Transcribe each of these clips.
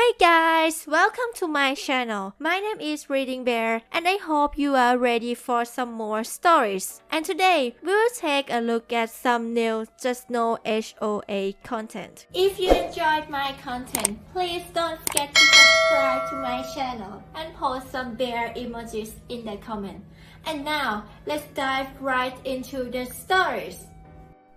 Hey guys, welcome to my channel. My name is ReadingBear and I hope you are ready for some more stories. And today we will take a look at some new Just No HOA content. If you enjoyed my content, please don't forget to subscribe to my channel and post some bear emojis in the comment. And now, let's dive right into the stories.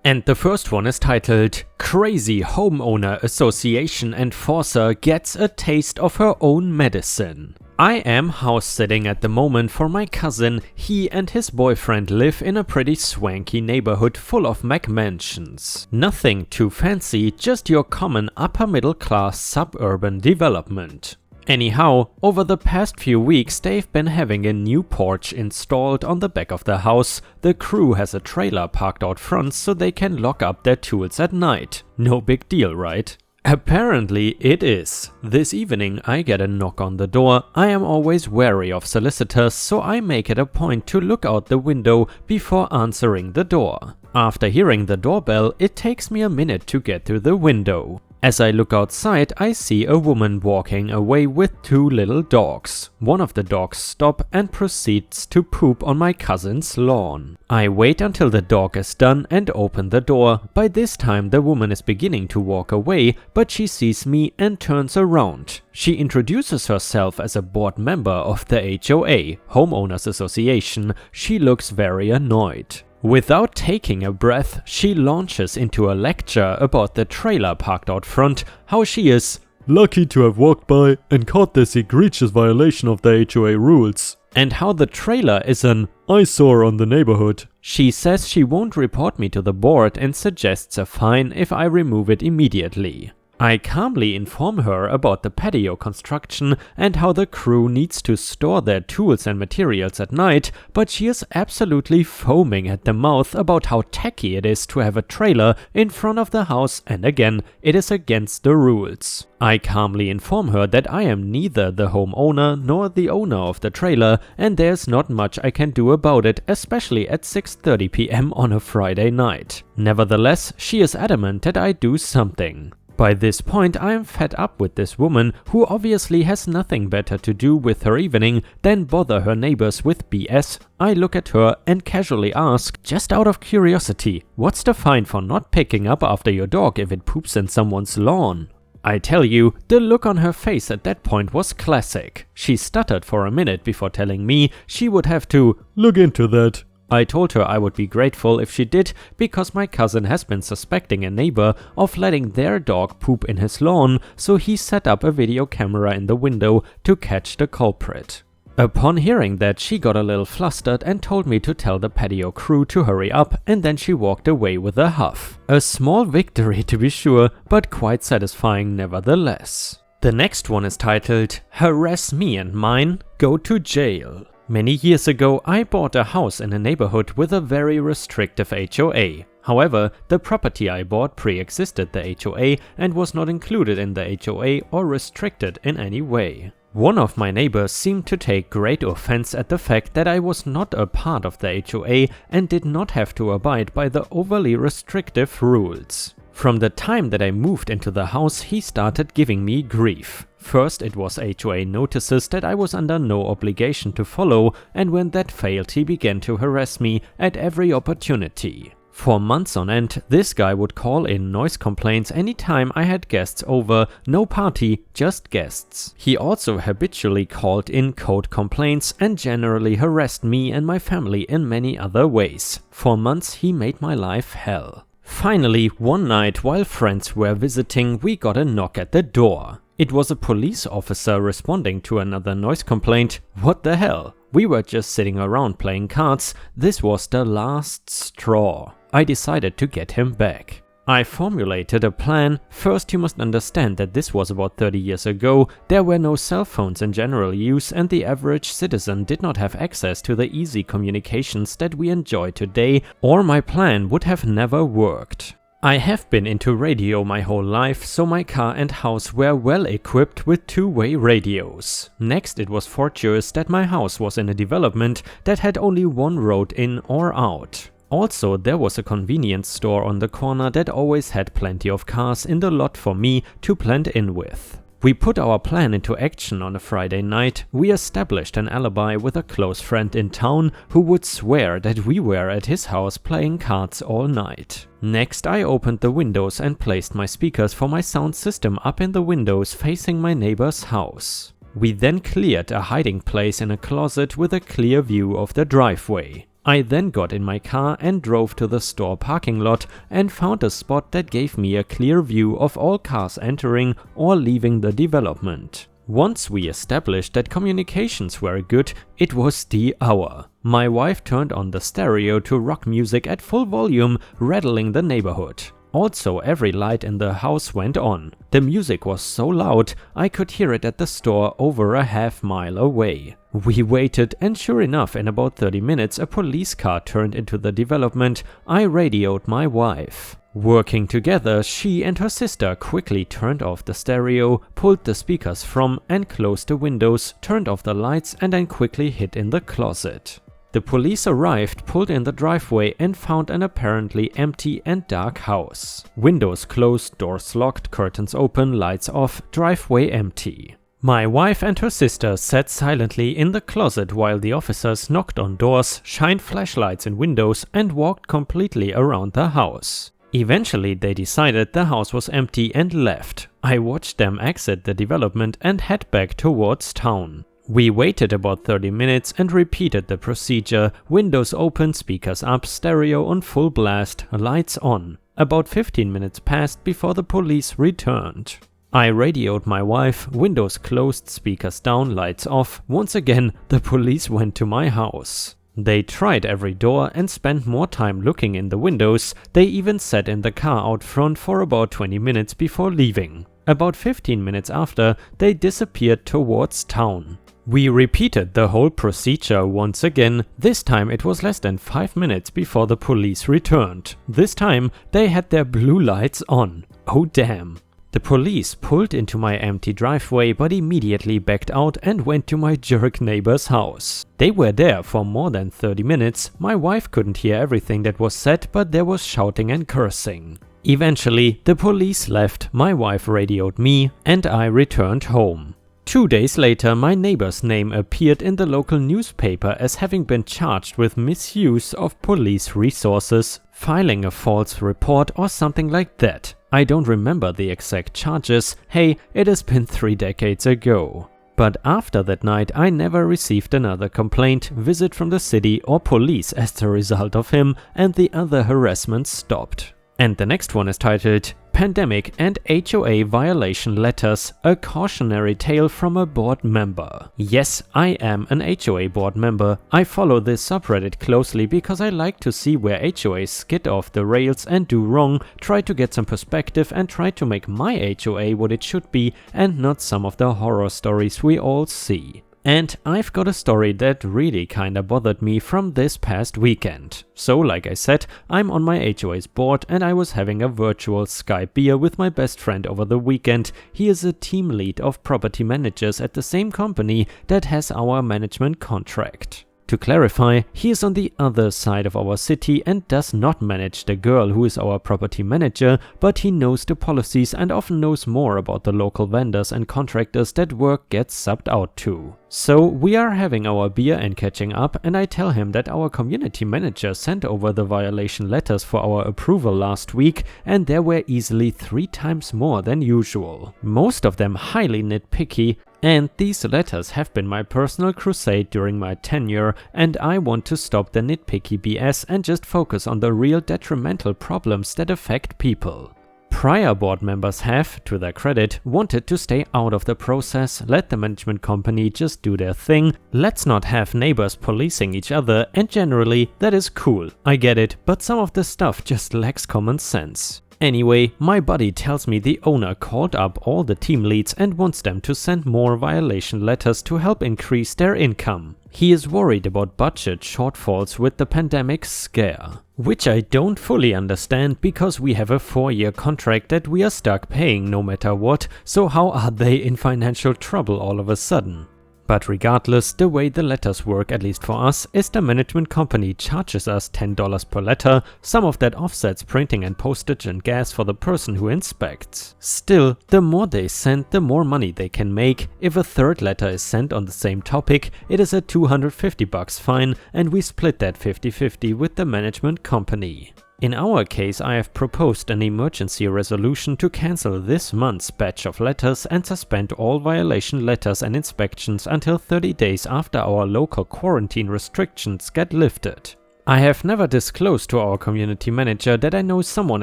And the first one is titled, Crazy Homeowner Association Enforcer Gets a Taste of Her Own Medicine. I am house sitting at the moment for my cousin. He and his boyfriend live in a pretty swanky neighborhood full of McMansions. Nothing too fancy, just your common upper middle class suburban development. Anyhow, over the past few weeks they've been having a new porch installed on the back of the house. The crew has a trailer parked out front so they can lock up their tools at night. No big deal, right? Apparently it is. This evening I get a knock on the door. I am always wary of solicitors, so I make it a point to look out the window before answering the door. After hearing the doorbell, it takes me a minute to get through the window. As I look outside, I see a woman walking away with two little dogs. One of the dogs stops and proceeds to poop on my cousin's lawn. I wait until the dog is done and open the door. By this time the woman is beginning to walk away, but she sees me and turns around. She introduces herself as a board member of the HOA, Homeowners Association. She looks very annoyed. Without taking a breath, she launches into a lecture about the trailer parked out front, how she is lucky to have walked by and caught this egregious violation of the HOA rules, and how the trailer is an eyesore on the neighborhood. She says she won't report me to the board and suggests a fine if I remove it immediately. I calmly inform her about the patio construction and how the crew needs to store their tools and materials at night, but she is absolutely foaming at the mouth about how tacky it is to have a trailer in front of the house, and again, it is against the rules. I calmly inform her that I am neither the homeowner nor the owner of the trailer and there's not much I can do about it, especially at 6:30 p.m. on a Friday night. Nevertheless, she is adamant that I do something. By this point I am fed up with this woman, who obviously has nothing better to do with her evening than bother her neighbors with BS. I look at her and casually ask, just out of curiosity, what's the fine for not picking up after your dog if it poops in someone's lawn? I tell you, the look on her face at that point was classic. She stuttered for a minute before telling me she would have to look into that. I told her I would be grateful if she did, because my cousin has been suspecting a neighbor of letting their dog poop in his lawn, so he set up a video camera in the window to catch the culprit. Upon hearing that, she got a little flustered and told me to tell the patio crew to hurry up, and then she walked away with a huff. A small victory to be sure, but quite satisfying nevertheless. The next one is titled, Harass Me and Mine Go to Jail. Many years ago, I bought a house in a neighborhood with a very restrictive HOA. However, the property I bought pre-existed the HOA and was not included in the HOA or restricted in any way. One of my neighbors seemed to take great offense at the fact that I was not a part of the HOA and did not have to abide by the overly restrictive rules. From the time that I moved into the house, he started giving me grief. First it was HOA notices that I was under no obligation to follow, and when that failed he began to harass me at every opportunity. For months on end, this guy would call in noise complaints anytime I had guests over, no party, just guests. He also habitually called in code complaints and generally harassed me and my family in many other ways. For months he made my life hell. Finally, one night while friends were visiting, we got a knock at the door. It was a police officer responding to another noise complaint. What the hell? We were just sitting around playing cards. This was the last straw. I decided to get him back. I formulated a plan. First, you must understand that this was about 30 years ago. There were no cell phones in general use and the average citizen did not have access to the easy communications that we enjoy today, or my plan would have never worked. I have been into radio my whole life, so my car and house were well equipped with two-way radios. Next, it was fortuitous that my house was in a development that had only one road in or out. Also, there was a convenience store on the corner that always had plenty of cars in the lot for me to blend in with. We put our plan into action on a Friday night. We established an alibi with a close friend in town who would swear that we were at his house playing cards all night. Next, I opened the windows and placed my speakers for my sound system up in the windows facing my neighbor's house. We then cleared a hiding place in a closet with a clear view of the driveway. I then got in my car and drove to the store parking lot and found a spot that gave me a clear view of all cars entering or leaving the development. Once we established that communications were good, it was the hour. My wife turned on the stereo to rock music at full volume, rattling the neighborhood. Also, every light in the house went on. The music was so loud, I could hear it at the store over a half-mile away. We waited, and sure enough, in about 30 minutes a police car turned into the development. I radioed my wife. Working together, she and her sister quickly turned off the stereo, pulled the speakers from and closed the windows, turned off the lights and then quickly hid in the closet. The police arrived, pulled in the driveway and found an apparently empty and dark house. Windows closed, doors locked, curtains open, lights off, driveway empty. My wife and her sister sat silently in the closet while the officers knocked on doors, shined flashlights in windows and walked completely around the house. Eventually they decided the house was empty and left. I watched them exit the development and head back towards town. We waited about 30 minutes and repeated the procedure. Windows open, speakers up, stereo on full blast, lights on. About 15 minutes passed before the police returned. I radioed my wife, windows closed, speakers down, lights off. Once again, the police went to my house. They tried every door and spent more time looking in the windows. They even sat in the car out front for about 20 minutes before leaving. About 15 minutes after, they disappeared towards town. We repeated the whole procedure once again. This time it was less than 5 minutes before the police returned. This time they had their blue lights on. Oh damn. The police pulled into my empty driveway but immediately backed out and went to my jerk neighbor's house. They were there for more than 30 minutes. My wife couldn't hear everything that was said, but there was shouting and cursing. Eventually the police left, my wife radioed me and I returned home. 2 days later, my neighbor's name appeared in the local newspaper as having been charged with misuse of police resources, filing a false report or something like that. I don't remember the exact charges. Hey, it has been 3 decades ago. But after that night, I never received another complaint, visit from the city or police as a result of him, and the other harassment stopped. And the next one is titled Pandemic and HOA Violation Letters, a Cautionary Tale from a Board Member. Yes, I am an HOA board member. I follow this subreddit closely because I like to see where HOAs skid off the rails and do wrong, try to get some perspective and try to make my HOA what it should be and not some of the horror stories we all see. And I've got a story that really kinda bothered me from this past weekend. So like I said, I'm on my HOA's board and I was having a virtual Skype beer with my best friend over the weekend. He is a team lead of property managers at the same company that has our management contract. To clarify, he is on the other side of our city and does not manage the girl who is our property manager, but he knows the policies and often knows more about the local vendors and contractors that work gets subbed out to. So we are having our beer and catching up, and I tell him that our community manager sent over the violation letters for our approval last week, and there were easily 3 times more than usual. Most of them highly nitpicky. And these letters have been my personal crusade during my tenure, and I want to stop the nitpicky BS and just focus on the real detrimental problems that affect people. Prior board members have, to their credit, wanted to stay out of the process, let the management company just do their thing, let's not have neighbors policing each other, and generally that is cool, I get it, but some of the stuff just lacks common sense. Anyway, my buddy tells me the owner called up all the team leads and wants them to send more violation letters to help increase their income. He is worried about budget shortfalls with the pandemic scare. Which I don't fully understand because we have a 4-year contract that we are stuck paying no matter what, so how are they in financial trouble all of a sudden? But regardless, the way the letters work, at least for us, is the management company charges us $10 per letter. Some of that offsets printing and postage and gas for the person who inspects. Still, the more they send, the more money they can make. If a third letter is sent on the same topic, it is a $250 fine, and we split that 50-50 with the management company. In our case, I have proposed an emergency resolution to cancel this month's batch of letters and suspend all violation letters and inspections until 30 days after our local quarantine restrictions get lifted. I have never disclosed to our community manager that I know someone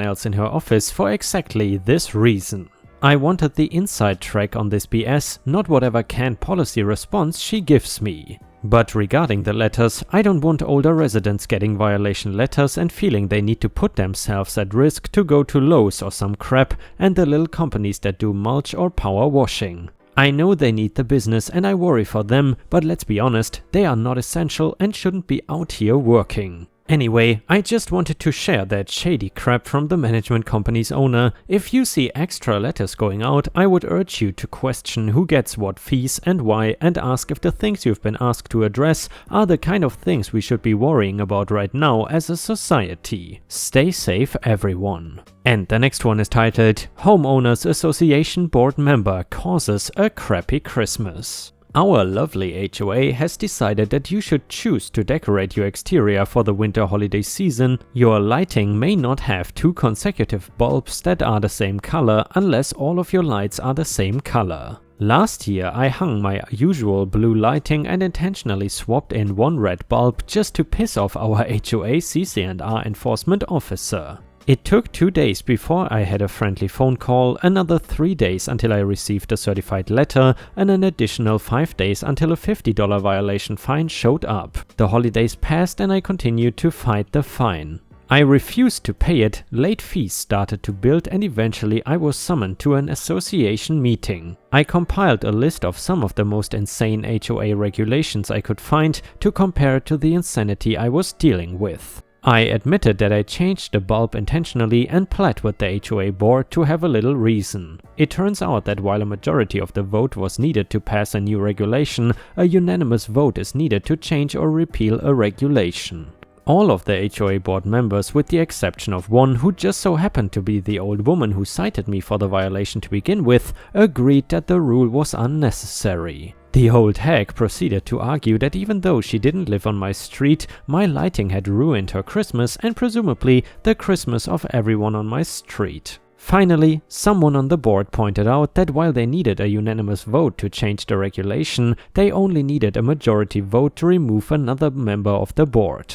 else in her office for exactly this reason. I wanted the inside track on this BS, not whatever canned policy response she gives me. But regarding the letters, I don't want older residents getting violation letters and feeling they need to put themselves at risk to go to Lowe's or some crap and the little companies that do mulch or power washing. I know they need the business and I worry for them, but let's be honest, they are not essential and shouldn't be out here working. Anyway, I just wanted to share that shady crap from the management company's owner. If you see extra letters going out, I would urge you to question who gets what fees and why, and ask if the things you've been asked to address are the kind of things we should be worrying about right now as a society. Stay safe, everyone. And the next one is titled, Homeowners Association Board Member Causes a Crappy Christmas. Our lovely HOA has decided that you should choose to decorate your exterior for the winter holiday season. Your lighting may not have 2 consecutive bulbs that are the same color unless all of your lights are the same color. Last year I hung my usual blue lighting and intentionally swapped in 1 red bulb just to piss off our HOA CC&R enforcement officer. It took 2 days before I had a friendly phone call, another 3 days until I received a certified letter, and an additional 5 days until a $50 violation fine showed up. The holidays passed and I continued to fight the fine. I refused to pay it, late fees started to build, and eventually I was summoned to an association meeting. I compiled a list of some of the most insane HOA regulations I could find to compare to the insanity I was dealing with. I admitted that I changed the bulb intentionally and pled with the HOA board to have a little reason. It turns out that while a majority of the vote was needed to pass a new regulation, a unanimous vote is needed to change or repeal a regulation. All of the HOA board members, with the exception of one who just so happened to be the old woman who cited me for the violation to begin with, agreed that the rule was unnecessary. The old hag proceeded to argue that even though she didn't live on my street, my lighting had ruined her Christmas and presumably the Christmas of everyone on my street. Finally, someone on the board pointed out that while they needed a unanimous vote to change the regulation, they only needed a majority vote to remove another member of the board.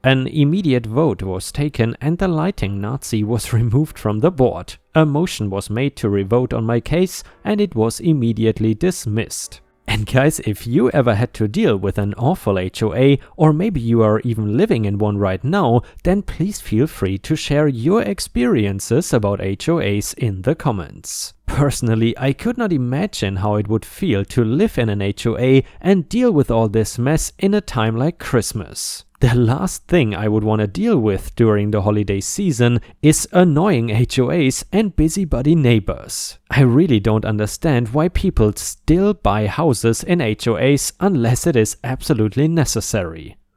An immediate vote was taken and the lighting Nazi was removed from the board. A motion was made to revote on my case and it was immediately dismissed. And guys, if you ever had to deal with an awful HOA, or maybe you are even living in one right now, then please feel free to share your experiences about HOAs in the comments. Personally, I could not imagine how it would feel to live in an HOA and deal with all this mess in a time like Christmas. The last thing I would want to deal with during the holiday season is annoying HOAs and busybody neighbors. I really don't understand why people still buy houses in HOAs unless it is absolutely necessary.